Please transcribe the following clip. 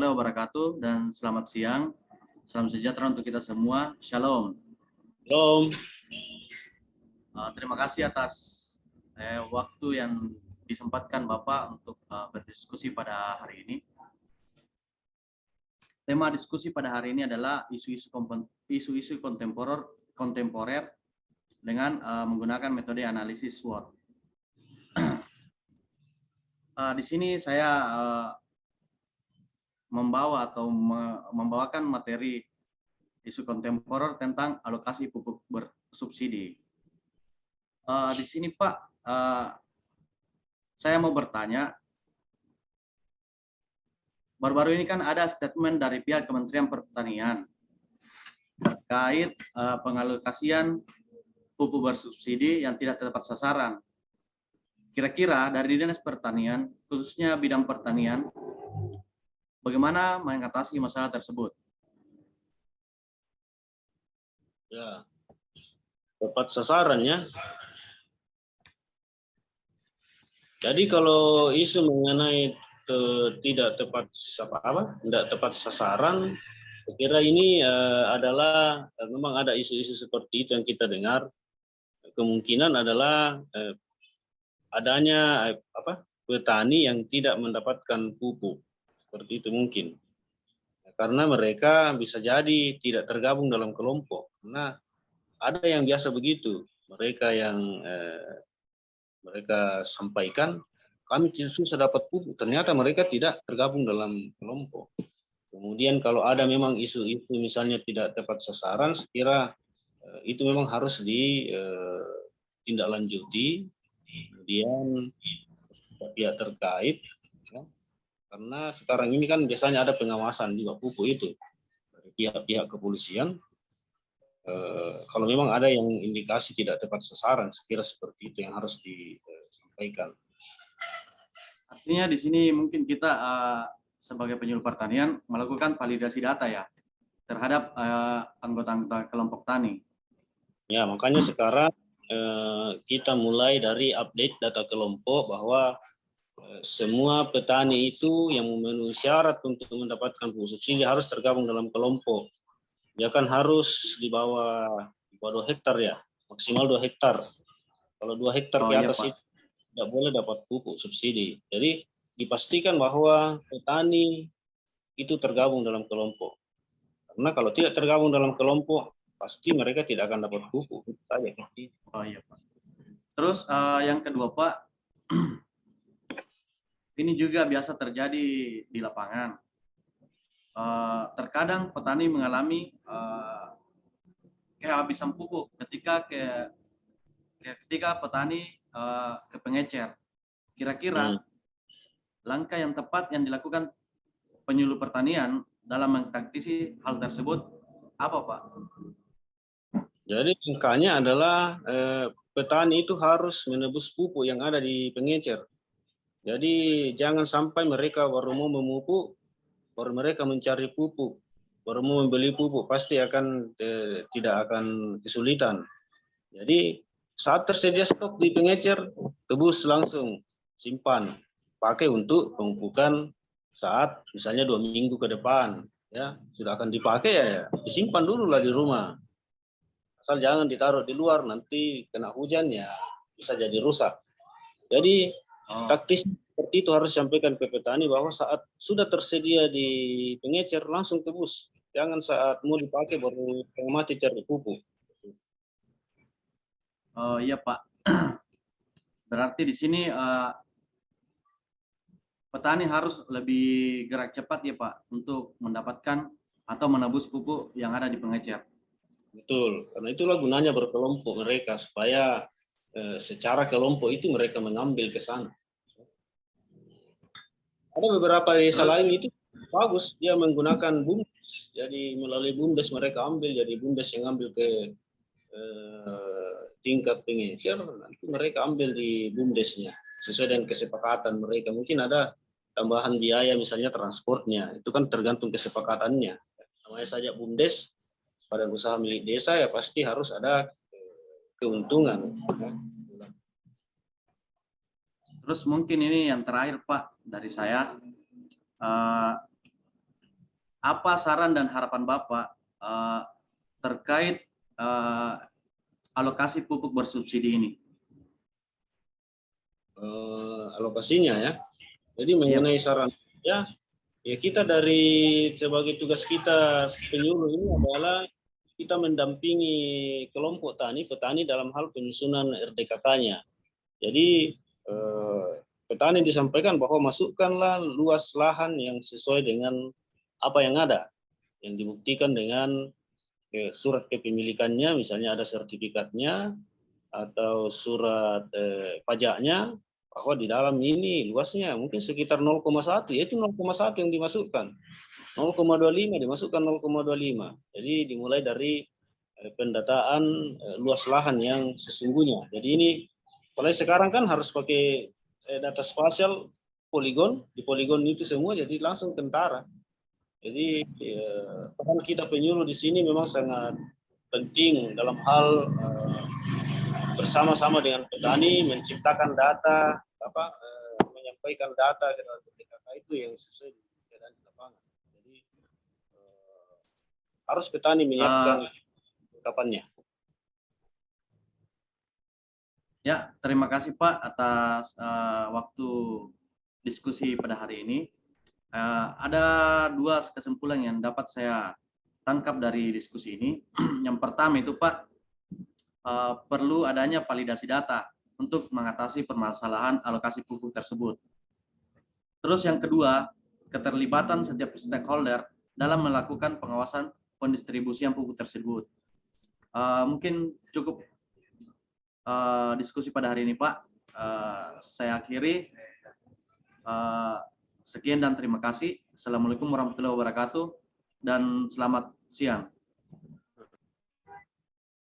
warahmatullahi wabarakatuh dan selamat siang. Salam sejahtera untuk kita semua. Shalom. Shalom. Terima kasih atas waktu yang disempatkan Bapak untuk berdiskusi pada hari ini. Tema diskusi pada hari ini adalah isu-isu kontemporer dengan menggunakan metode analisis SWOT. Di sini saya membawakan materi isu kontemporer tentang alokasi pupuk bersubsidi. Di sini Pak, saya mau bertanya, baru-baru ini kan ada statement dari pihak Kementerian Pertanian terkait pengalokasian pupuk bersubsidi yang tidak tepat sasaran. Kira-kira dari Dinas Pertanian, khususnya bidang pertanian, bagaimana mengatasi masalah tersebut? Ya, tepat sasarannya. Jadi kalau isu mengenai tidak tepat sasaran, saya kira ini adalah memang ada isu-isu seperti itu yang kita dengar. Kemungkinan adalah adanya petani yang tidak mendapatkan pupuk. Seperti itu mungkin. Karena mereka bisa jadi tidak tergabung dalam kelompok. Karena ada yang biasa begitu. Mereka yang mereka sampaikan, kami susah dapat pupuk. Ternyata mereka tidak tergabung dalam kelompok. Kemudian kalau ada memang isu-isu misalnya tidak tepat sasaran, sekira itu memang harus ditindaklanjuti. Kemudian pihak terkait, ya, karena sekarang ini kan biasanya ada pengawasan juga pupuk itu dari pihak-pihak kepolisian. Kalau memang ada yang indikasi tidak tepat sasaran, sekira seperti itu yang harus disampaikan. Artinya di sini mungkin kita sebagai penyuluh pertanian melakukan validasi data ya terhadap anggota-anggota kelompok tani. Ya, makanya sekarang kita mulai dari update data kelompok bahwa semua petani itu yang memenuhi syarat untuk mendapatkan pupuk subsidi harus tergabung dalam kelompok. Dia kan harus di bawah 2 hektar ya, maksimal 2 hektar. Kalau 2 hektar ke atas itu tidak boleh dapat pupuk subsidi. Jadi dipastikan bahwa petani itu tergabung dalam kelompok. Karena kalau tidak tergabung dalam kelompok, pasti mereka tidak akan dapat pupuk. Oh iya Pak. Terus yang kedua Pak, ini juga biasa terjadi di lapangan. Terkadang petani mengalami kehabisan pupuk ketika petani ke pengecer. Kira-kira langkah yang tepat yang dilakukan penyuluh pertanian dalam mengtaktisi hal tersebut apa Pak? Jadi langkahnya adalah petani itu harus menebus pupuk yang ada di pengecer. Jadi jangan sampai mereka baru mau memupuk, baru mereka mencari pupuk, baru mau membeli pupuk, pasti akan tidak akan kesulitan. Jadi saat tersedia stok di pengecer, tebus langsung, simpan, pakai untuk pemupukan saat misalnya 2 minggu ke depan, ya sudah akan dipakai ya disimpan dulu lah di rumah. Asal jangan ditaruh di luar, nanti kena hujan ya bisa jadi rusak. Jadi taktis seperti itu harus disampaikan ke petani bahwa saat sudah tersedia di pengecer langsung tebus. Jangan saat mau dipakai baru mati cari pupuk. Oh iya Pak. Berarti di sini petani harus lebih gerak cepat ya Pak untuk mendapatkan atau menebus pupuk yang ada di pengecer. Betul, karena itulah gunanya berkelompok mereka supaya secara kelompok itu mereka mengambil ke sana. Ada beberapa desa lain itu bagus, dia menggunakan BUMDes. Jadi melalui BUMDes mereka ambil, jadi BUMDes yang ambil ke tingkat pengecer, nanti mereka ambil di BUMDesnya sesuai dengan kesepakatan mereka. Mungkin ada tambahan biaya misalnya transportnya, itu kan tergantung kesepakatannya. Namanya saja BUMDes, pada usaha milik desa ya pasti harus ada keuntungan. Terus mungkin ini yang terakhir Pak dari saya, apa saran dan harapan Bapak terkait alokasi pupuk bersubsidi ini? Alokasinya ya. Jadi mengenai saran ya kita dari sebagai tugas kita penyuluh ini adalah kita mendampingi kelompok petani dalam hal penyusunan RDKK-nya. Jadi petani disampaikan bahwa masukkanlah luas lahan yang sesuai dengan apa yang ada, yang dibuktikan dengan surat kepemilikannya, misalnya ada sertifikatnya atau surat pajaknya, bahwa di dalam ini luasnya mungkin sekitar 0,1, yaitu 0,1 yang dimasukkan. 0,25 dimasukkan 0,25. Jadi dimulai dari pendataan luas lahan yang sesungguhnya. Jadi ini mulai sekarang kan harus pakai data spasial poligon, di poligon itu semua jadi langsung tentara. Jadi peran kita penyuluh di sini memang sangat penting dalam hal bersama-sama dengan petani menciptakan data, menyampaikan data ke dalam PKK itu yang sesuai dengan keadaan di lapangan. Jadi harus petani menyiapkan ungkapannya. Ya, terima kasih Pak atas waktu diskusi pada hari ini. Ada dua kesimpulan yang dapat saya tangkap dari diskusi ini. Yang pertama itu Pak, perlu adanya validasi data untuk mengatasi permasalahan alokasi pupuk tersebut. Terus yang kedua, keterlibatan setiap stakeholder dalam melakukan pengawasan pendistribusian pupuk tersebut. Mungkin cukup diskusi pada hari ini Pak. Saya akhiri. Sekian dan terima kasih. Assalamualaikum warahmatullahi wabarakatuh dan selamat siang.